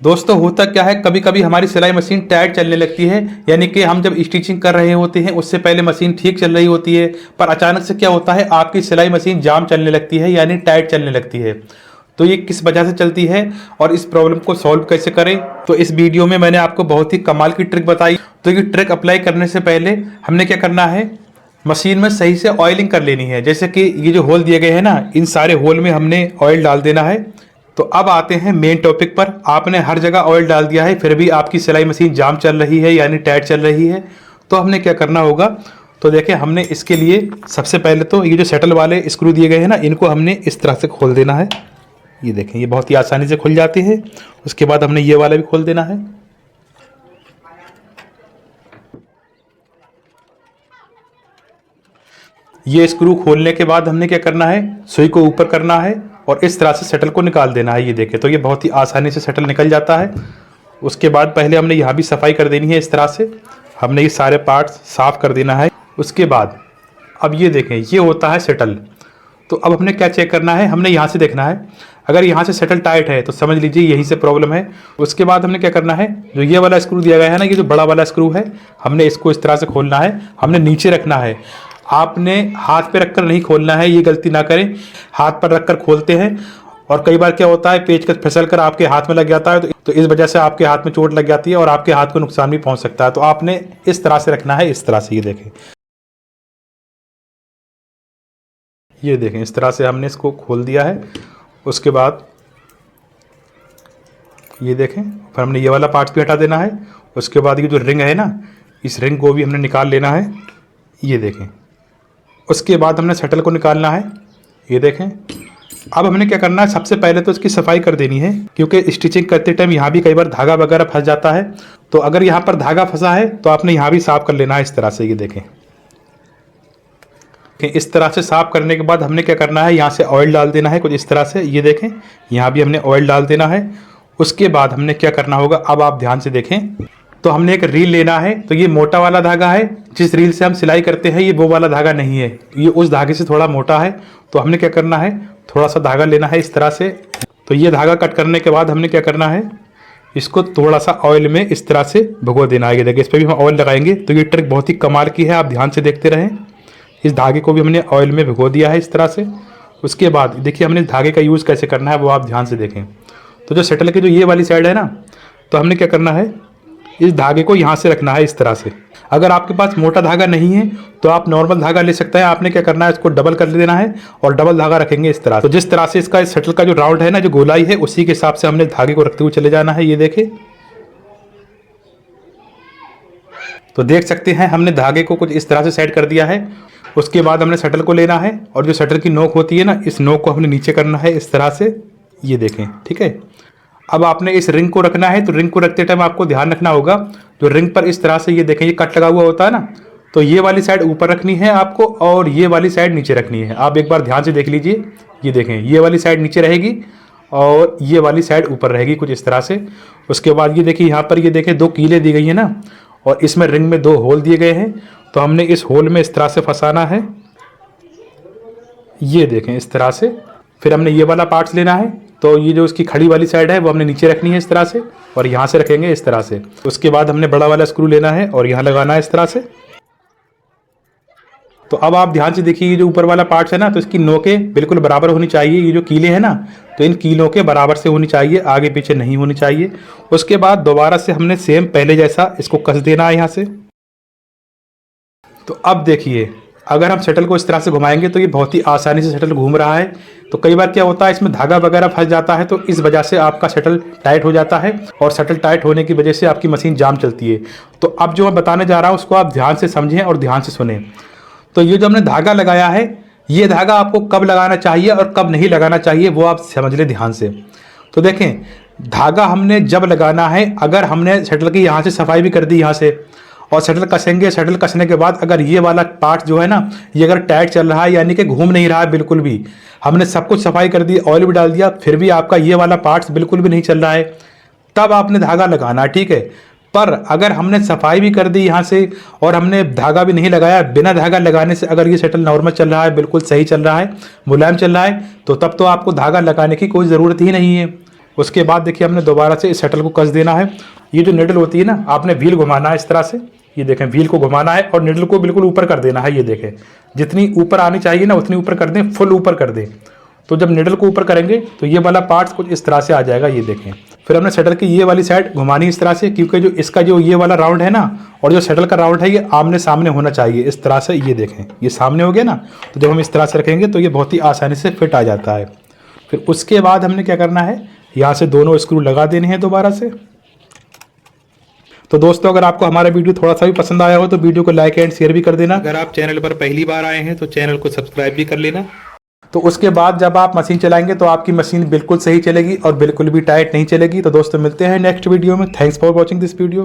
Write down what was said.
दोस्तों होता क्या है, कभी कभी हमारी सिलाई मशीन टाइट चलने लगती है, यानी कि हम जब स्टिचिंग कर रहे होते हैं उससे पहले मशीन ठीक चल रही होती है, पर अचानक से क्या होता है आपकी सिलाई मशीन जाम चलने लगती है, यानी टाइट चलने लगती है। तो ये किस वजह से चलती है और इस प्रॉब्लम को सॉल्व कैसे करें, तो इस वीडियो में मैंने आपको बहुत ही कमाल की ट्रिक बताई। तो ये ट्रिक अप्लाई करने से पहले हमने क्या करना है, मशीन में सही से ऑयलिंग कर लेनी है। जैसे कि ये जो होल दिए गए हैं ना, इन सारे होल में हमने ऑयल डाल देना है। तो अब आते हैं मेन टॉपिक पर। आपने हर जगह ऑयल डाल दिया है, फिर भी आपकी सिलाई मशीन जाम चल रही है यानी टाइट चल रही है, तो हमने क्या करना होगा। तो देखें, हमने इसके लिए सबसे पहले तो ये जो सेटल वाले स्क्रू दिए गए हैं ना, इनको हमने इस तरह से खोल देना है। ये देखें, ये बहुत ही आसानी से खुल जाते हैं। उसके बाद हमने ये वाला भी खोल देना है। ये स्क्रू खोलने के बाद हमने क्या करना है, सुई को ऊपर करना है और इस तरह से शटल को निकाल देना है। ये देखें, तो ये बहुत ही आसानी से शटल निकल जाता है। उसके बाद पहले हमने यहाँ भी सफाई कर देनी है। इस तरह से हमने ये सारे पार्ट्स साफ कर देना है। उसके बाद अब ये देखें, ये होता है शटल। तो अब हमने क्या चेक करना है, हमने यहाँ से देखना है। अगर यहाँ से शटल टाइट है तो समझ लीजिए यहीं से प्रॉब्लम है। उसके बाद हमने क्या करना है, जो ये वाला स्क्रू दिया गया है ना, ये जो बड़ा वाला स्क्रू है, हमने इसको इस तरह से खोलना है। हमने नीचे रखना है, आपने हाथ पे रखकर नहीं खोलना है, ये गलती ना करें। हाथ पर रखकर खोलते हैं और कई बार क्या होता है, पेचकस फिसल कर आपके हाथ में लग जाता है, तो इस वजह से आपके हाथ में चोट लग जाती है और आपके हाथ को नुकसान भी पहुंच सकता है। तो आपने इस तरह से रखना है, इस तरह से। ये देखें, इस तरह से हमने इसको खोल दिया है। उसके बाद ये देखें, फिर हमने ये वाला पार्ट भी हटा देना है। उसके बाद ये जो रिंग है ना, इस रिंग को भी हमने निकाल लेना है। ये देखें, उसके बाद हमने शटल को निकालना है। ये देखें, अब हमने क्या करना है, सबसे पहले तो इसकी सफाई कर देनी है, क्योंकि स्टिचिंग करते टाइम यहाँ भी कई बार धागा वगैरह फंस जाता है। तो अगर यहाँ पर धागा फंसा है तो आपने यहाँ भी साफ कर लेना है, इस तरह से। ये देखें, इस तरह से साफ करने के बाद हमने क्या करना है, यहाँ से ऑयल डाल देना है कुछ इस तरह से। ये देखें, यहाँ भी हमने ऑयल डाल देना है। उसके बाद हमने क्या करना होगा, अब आप ध्यान से देखें। तो हमने एक रील लेना है। तो ये मोटा वाला धागा है, जिस रील से हम सिलाई करते हैं, ये वो वाला धागा नहीं है, ये उस धागे से थोड़ा मोटा है। तो हमने क्या करना है, थोड़ा सा धागा लेना है इस तरह से। तो ये धागा कट करने के बाद हमने क्या करना है, इसको थोड़ा सा ऑयल में इस तरह से भिगो देना है। ये देखिए, इस पर भी हम ऑयल लगाएंगे। तो ये ट्रिक बहुत ही कमाल की है, आप ध्यान से देखते रहें। इस धागे को भी हमने ऑयल में भिगो दिया है इस तरह से। उसके बाद देखिए, हमने धागे का यूज़ कैसे करना है वो आप ध्यान से देखें। तो जो शटल की जो ये वाली साइड है ना, तो हमने क्या करना है, इस धागे को यहाँ से रखना है इस तरह से। अगर आपके पास मोटा धागा नहीं है तो आप नॉर्मल धागा ले सकते हैं। आपने क्या करना है, इसको डबल कर देना है और डबल धागा रखेंगे इस तरह। तो जिस तरह से इसका इस शटल का जो राउंड है ना, जो गोलाई है, उसी के हिसाब से हमने धागे को रखते हुए चले जाना है। ये देखें, तो देख सकते हैं हमने धागे को कुछ इस तरह से सेट कर दिया है। उसके बाद हमने शटल को लेना है और जो शटल की नोक होती है ना, इस नोक को हमने नीचे करना है इस तरह से। ये देखें, ठीक है। अब आपने इस रिंग को रखना है। तो रिंग को रखते टाइम आपको ध्यान रखना होगा, जो रिंग पर इस तरह से, ये देखें, ये कट लगा हुआ होता है ना, तो ये वाली साइड ऊपर रखनी है आपको और ये वाली साइड नीचे रखनी है। आप एक बार ध्यान से देख लीजिए। ये देखें, ये वाली साइड नीचे रहेगी और ये वाली साइड ऊपर रहेगी कुछ इस तरह से। उसके बाद ये देखिए, यहाँ पर ये देखें, दो कीलें दी गई हैं ना, और इसमें रिंग में दो होल दिए गए हैं। तो हमने इस होल में इस तरह से फंसाना है। ये देखें, इस तरह से। फिर हमने ये वाला पार्ट्स लेना है। तो ये जो इसकी खड़ी वाली साइड है वो हमने नीचे रखनी है इस तरह से, और यहाँ से रखेंगे इस तरह से। उसके बाद हमने बड़ा वाला स्क्रू लेना है और यहाँ लगाना है इस तरह से। तो अब आप ध्यान से देखिए, ये जो ऊपर वाला पार्ट्स है ना, तो इसकी नोकें बिल्कुल बराबर होनी चाहिए। ये जो कीले हैं ना, तो इन कीलों के बराबर से होनी चाहिए, आगे पीछे नहीं होनी चाहिए। उसके बाद दोबारा से हमने सेम पहले जैसा इसको कस देना है यहाँ से। तो अब देखिए, अगर हम शटल को इस तरह से घुमाएंगे तो ये बहुत ही आसानी से शटल घूम रहा है। तो कई बार क्या होता है, इसमें धागा वगैरह फंस जाता है, तो इस वजह से आपका शटल टाइट हो जाता है और शटल टाइट होने की वजह से आपकी मशीन जाम चलती है। तो अब जो मैं बताने जा रहा हूँ उसको आप ध्यान से समझें और ध्यान से सुनें। तो ये जो हमने धागा लगाया है, ये धागा आपको कब लगाना चाहिए और कब नहीं लगाना चाहिए वो आप समझ लें ध्यान से। तो देखें, धागा हमने जब लगाना है, अगर हमने शटल की यहाँ से सफाई भी कर दी यहाँ से और शटल कसेंगे, शटल कसने के बाद अगर ये वाला पार्ट जो है ना, ये अगर टाइट चल रहा है, यानी कि घूम नहीं रहा है बिल्कुल भी, हमने सब कुछ सफाई कर दी, ऑयल भी डाल दिया, फिर भी आपका ये वाला पार्ट्स बिल्कुल भी नहीं चल रहा है, तब आपने धागा लगाना है, ठीक है। पर अगर हमने सफाई भी कर दी यहाँ से और हमने धागा भी नहीं लगाया, बिना धागा लगाने से अगर ये शटल नॉर्मल चल रहा है, बिल्कुल सही चल रहा है, मुलायम चल रहा है, तो तब तो आपको धागा लगाने की कोई ज़रूरत ही नहीं है। उसके बाद देखिए हमने दोबारा से इस शटल को कस देना है। ये जो निडल होती है ना, आपने व्हील घुमाना है इस तरह से, ये देखें व्हील को घुमाना है और निडल को बिल्कुल ऊपर कर देना है। ये देखें जितनी ऊपर आनी चाहिए ना उतनी ऊपर कर दें, फुल ऊपर कर दें। तो जब निडल को ऊपर करेंगे तो ये वाला पार्ट कुछ इस तरह से आ जाएगा। ये देखें फिर हमने शटल की ये वाली साइड घुमानी इस तरह से, क्योंकि जो इसका जो ये वाला राउंड है ना और जो शटल का राउंड है ये आमने सामने होना चाहिए इस तरह से। ये देखें ये सामने हो गया ना, तो जब हम इस तरह से रखेंगे तो ये बहुत ही आसानी से फिट आ जाता है। फिर उसके बाद हमने क्या करना है, यहाँ से दोनों स्क्रू लगा देने हैं दोबारा से। तो दोस्तों अगर आपको हमारा वीडियो थोड़ा सा भी पसंद आया हो तो वीडियो को लाइक एंड शेयर भी कर देना। अगर आप चैनल पर पहली बार आए हैं तो चैनल को सब्सक्राइब भी कर लेना। तो उसके बाद जब आप मशीन चलाएंगे तो आपकी मशीन बिल्कुल सही चलेगी और बिल्कुल भी टाइट नहीं चलेगी। तो दोस्तों मिलते हैं नेक्स्ट वीडियो में। Thanks for watching this video.